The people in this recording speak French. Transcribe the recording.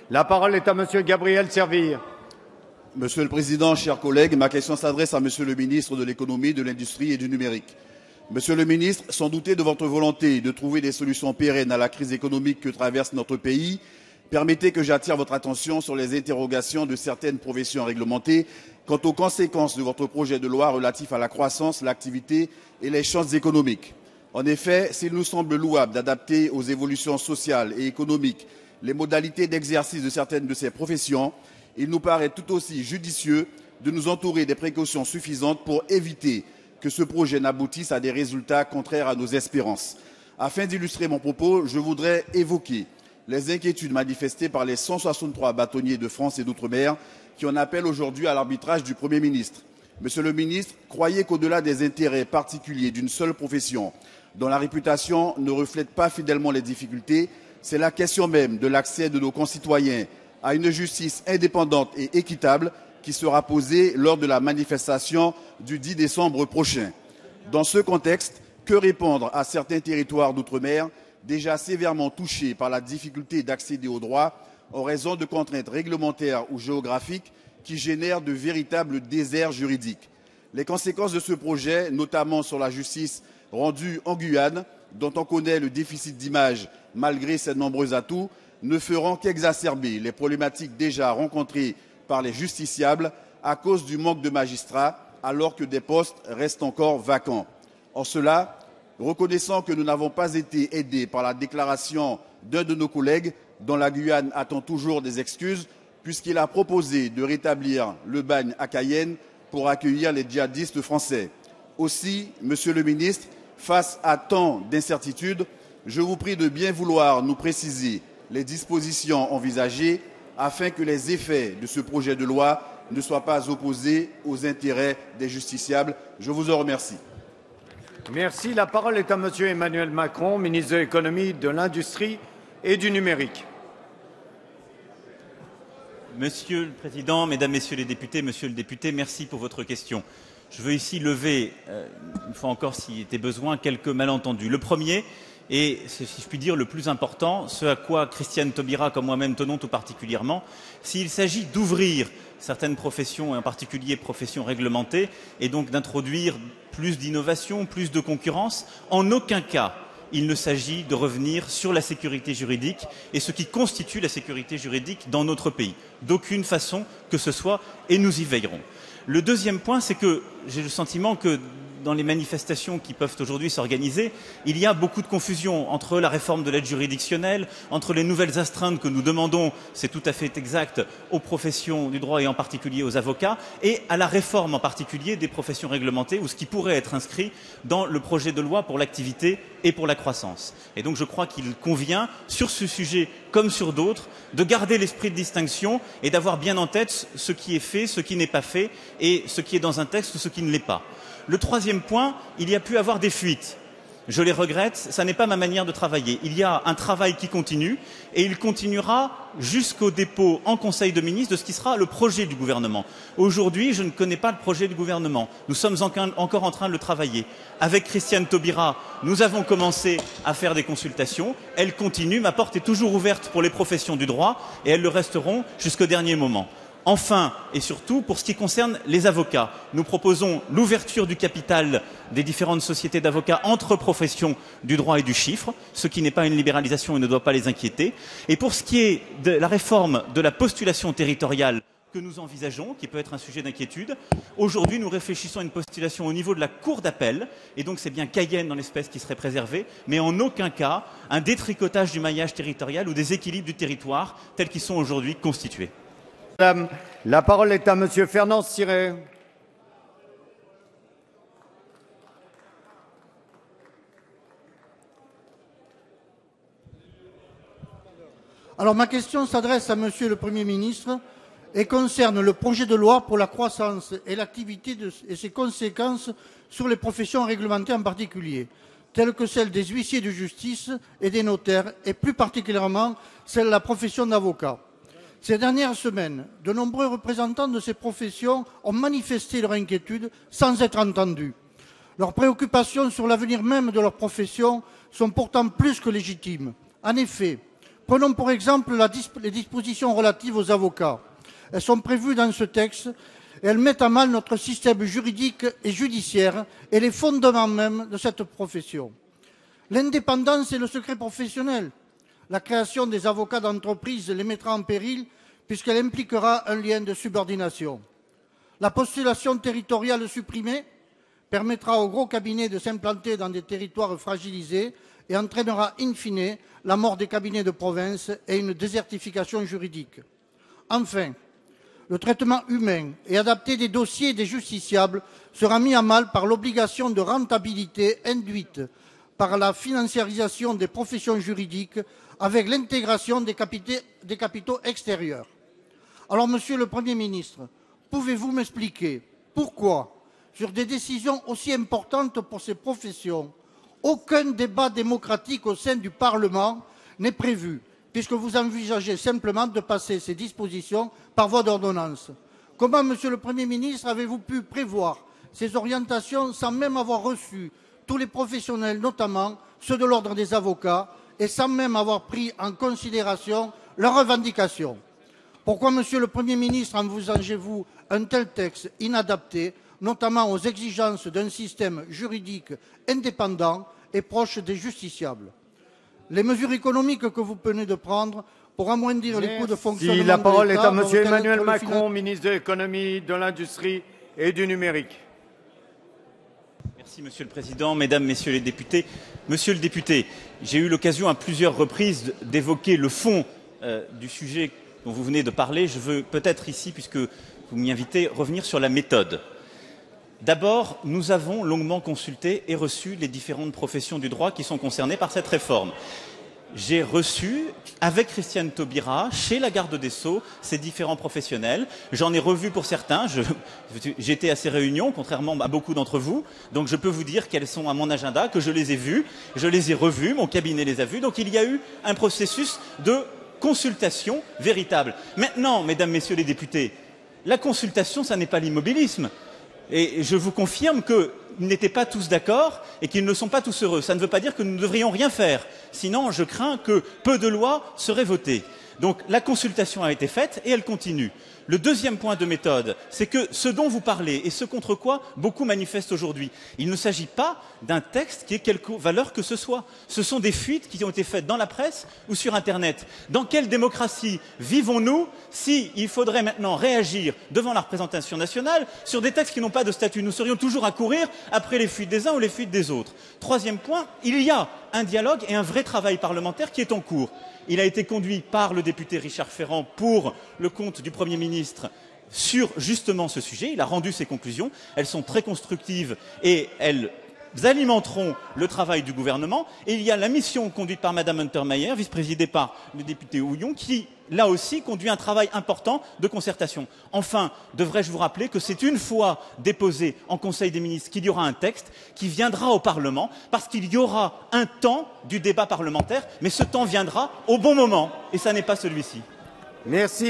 La parole est à Monsieur Gabriel Serville. Monsieur le Président, chers collègues, ma question s'adresse à Monsieur le ministre de l'Économie, de l'Industrie et du Numérique. Monsieur le ministre, sans douter de votre volonté de trouver des solutions pérennes à la crise économique que traverse notre pays, permettez que j'attire votre attention sur les interrogations de certaines professions réglementées quant aux conséquences de votre projet de loi relatif à la croissance, l'activité et les chances économiques. En effet, s'il nous semble louable d'adapter aux évolutions sociales et économiques les modalités d'exercice de certaines de ces professions, il nous paraît tout aussi judicieux de nous entourer des précautions suffisantes pour éviter que ce projet n'aboutisse à des résultats contraires à nos espérances. Afin d'illustrer mon propos, je voudrais évoquer les inquiétudes manifestées par les 163 bâtonniers de France et d'outre-mer qui en appellent aujourd'hui à l'arbitrage du Premier ministre. Monsieur le ministre, croyez qu'au-delà des intérêts particuliers d'une seule profession, dont la réputation ne reflète pas fidèlement les difficultés, c'est la question même de l'accès de nos concitoyens à une justice indépendante et équitable qui sera posée lors de la manifestation du 10 décembre prochain. Dans ce contexte, que répondre à certains territoires d'outre-mer déjà sévèrement touchés par la difficulté d'accéder aux droits en raison de contraintes réglementaires ou géographiques qui génèrent de véritables déserts juridiques? Les conséquences de ce projet, notamment sur la justice rendue en Guyane, dont on connaît le déficit d'image malgré ses nombreux atouts, ne feront qu'exacerber les problématiques déjà rencontrées par les justiciables à cause du manque de magistrats, alors que des postes restent encore vacants. En cela, reconnaissant que nous n'avons pas été aidés par la déclaration d'un de nos collègues, dont la Guyane attend toujours des excuses, puisqu'il a proposé de rétablir le bagne à Cayenne pour accueillir les djihadistes français. Aussi, Monsieur le ministre, face à tant d'incertitudes, je vous prie de bien vouloir nous préciser les dispositions envisagées afin que les effets de ce projet de loi ne soient pas opposés aux intérêts des justiciables. Je vous en remercie. Merci. La parole est à Monsieur Emmanuel Macron, ministre de l'Économie, de l'Industrie et du Numérique. Monsieur le Président, Mesdames, Messieurs les députés, Monsieur le député, merci pour votre question. Je veux ici lever, une fois encore s'il était besoin, quelques malentendus. Le premier, et c'est, si je puis dire, le plus important, ce à quoi Christiane Taubira comme moi-même tenons tout particulièrement, s'il s'agit d'ouvrir certaines professions, et en particulier professions réglementées, et donc d'introduire plus d'innovation, plus de concurrence, en aucun cas il ne s'agit de revenir sur la sécurité juridique et ce qui constitue la sécurité juridique dans notre pays, d'aucune façon que ce soit, et nous y veillerons. Le deuxième point, c'est que j'ai le sentiment que dans les manifestations qui peuvent aujourd'hui s'organiser, il y a beaucoup de confusion entre la réforme de l'aide juridictionnelle, entre les nouvelles astreintes que nous demandons, c'est tout à fait exact, aux professions du droit et en particulier aux avocats, et à la réforme en particulier des professions réglementées ou ce qui pourrait être inscrit dans le projet de loi pour l'activité et pour la croissance. Et donc je crois qu'il convient, sur ce sujet comme sur d'autres, de garder l'esprit de distinction et d'avoir bien en tête ce qui est fait, ce qui n'est pas fait, et ce qui est dans un texte ou ce qui ne l'est pas. Le troisième point, il y a pu avoir des fuites. Je les regrette, ça n'est pas ma manière de travailler. Il y a un travail qui continue et il continuera jusqu'au dépôt en Conseil de ministres de ce qui sera le projet du gouvernement. Aujourd'hui, je ne connais pas le projet du gouvernement. Nous sommes encore en train de le travailler. Avec Christiane Taubira, nous avons commencé à faire des consultations. Elles continuent. Ma porte est toujours ouverte pour les professions du droit et elles le resteront jusqu'au dernier moment. Enfin, et surtout, pour ce qui concerne les avocats, nous proposons l'ouverture du capital des différentes sociétés d'avocats entre professions du droit et du chiffre, ce qui n'est pas une libéralisation et ne doit pas les inquiéter. Et pour ce qui est de la réforme de la postulation territoriale que nous envisageons, qui peut être un sujet d'inquiétude, aujourd'hui nous réfléchissons à une postulation au niveau de la Cour d'appel, et donc c'est bien Cayenne dans l'espèce qui serait préservée, mais en aucun cas un détricotage du maillage territorial ou des équilibres du territoire tels qu'ils sont aujourd'hui constitués. Madame, la parole est à Monsieur Fernand Siret. Alors ma question s'adresse à Monsieur le Premier ministre et concerne le projet de loi pour la croissance et l'activité et ses conséquences sur les professions réglementées en particulier, telles que celles des huissiers de justice et des notaires, et plus particulièrement celle de la profession d'avocat. Ces dernières semaines, de nombreux représentants de ces professions ont manifesté leur inquiétude sans être entendus. Leurs préoccupations sur l'avenir même de leur profession sont pourtant plus que légitimes. En effet, Prenons pour exemple les dispositions relatives aux avocats. Elles sont prévues dans ce texte et elles mettent à mal notre système juridique et judiciaire et les fondements même de cette profession. L'indépendance et le secret professionnel. La création des avocats d'entreprise les mettra en péril puisqu'elle impliquera un lien de subordination. La postulation territoriale supprimée permettra aux gros cabinets de s'implanter dans des territoires fragilisés et entraînera in fine la mort des cabinets de province et une désertification juridique. Enfin, le traitement humain et adapté des dossiers des justiciables sera mis à mal par l'obligation de rentabilité induite par la financiarisation des professions juridiques avec l'intégration des capitaux extérieurs. Alors, Monsieur le Premier ministre, pouvez-vous m'expliquer pourquoi, sur des décisions aussi importantes pour ces professions, aucun débat démocratique au sein du Parlement n'est prévu, puisque vous envisagez simplement de passer ces dispositions par voie d'ordonnance? Comment, Monsieur le Premier ministre, avez-vous pu prévoir ces orientations sans même avoir reçu tous les professionnels, notamment ceux de l'ordre des avocats, et sans même avoir pris en considération leurs revendications? Pourquoi, Monsieur le Premier ministre, envisagez-vous un tel texte inadapté, notamment aux exigences d'un système juridique indépendant et proche des justiciables? Les mesures économiques que vous venez de prendre pour amoindrir les coûts de fonctionnement de La parole est l'État à Monsieur vont-elles Emmanuel être Macron, ministre de l'Économie, de l'Industrie et du Numérique. Merci Monsieur le Président, Mesdames, Messieurs les députés. Monsieur le député, j'ai eu l'occasion à plusieurs reprises d'évoquer le fond du sujet dont vous venez de parler. Je veux peut-être ici, puisque vous m'y invitez, revenir sur la méthode. D'abord, nous avons longuement consulté et reçu les différentes professions du droit qui sont concernées par cette réforme. J'ai reçu, avec Christiane Taubira, chez la garde des Sceaux, ces différents professionnels. J'en ai revu pour certains. J'étais à ces réunions, contrairement à beaucoup d'entre vous. Donc je peux vous dire qu'elles sont à mon agenda, que je les ai vues, je les ai revues, mon cabinet les a vues. Donc il y a eu un processus de consultation véritable. Maintenant, Mesdames, Messieurs les députés, la consultation, ça n'est pas l'immobilisme. Et je vous confirme qu'ils n'étaient pas tous d'accord et qu'ils ne sont pas tous heureux. Ça ne veut pas dire que nous ne devrions rien faire. Sinon, je crains que peu de lois seraient votées. Donc la consultation a été faite et elle continue. Le deuxième point de méthode, c'est que ce dont vous parlez et ce contre quoi beaucoup manifestent aujourd'hui, il ne s'agit pas d'un texte qui ait quelque valeur que ce soit. Ce sont des fuites qui ont été faites dans la presse ou sur Internet. Dans quelle démocratie vivons-nous s'il faudrait maintenant réagir devant la représentation nationale sur des textes qui n'ont pas de statut? Nous serions toujours à courir après les fuites des uns ou les fuites des autres. Troisième point, il y a un dialogue et un vrai travail parlementaire qui est en cours. Il a été conduit par le député Richard Ferrand pour le compte du Premier ministre sur justement ce sujet. Il a rendu ses conclusions. Elles sont très constructives et elles alimenteront le travail du gouvernement. Et il y a la mission conduite par Madame Untermaier, vice-présidée par le député Houillon, qui, là aussi, conduit un travail important de concertation. Enfin, devrais-je vous rappeler que c'est une fois déposé en Conseil des ministres qu'il y aura un texte qui viendra au Parlement, parce qu'il y aura un temps du débat parlementaire, mais ce temps viendra au bon moment, et ça n'est pas celui-ci. Merci.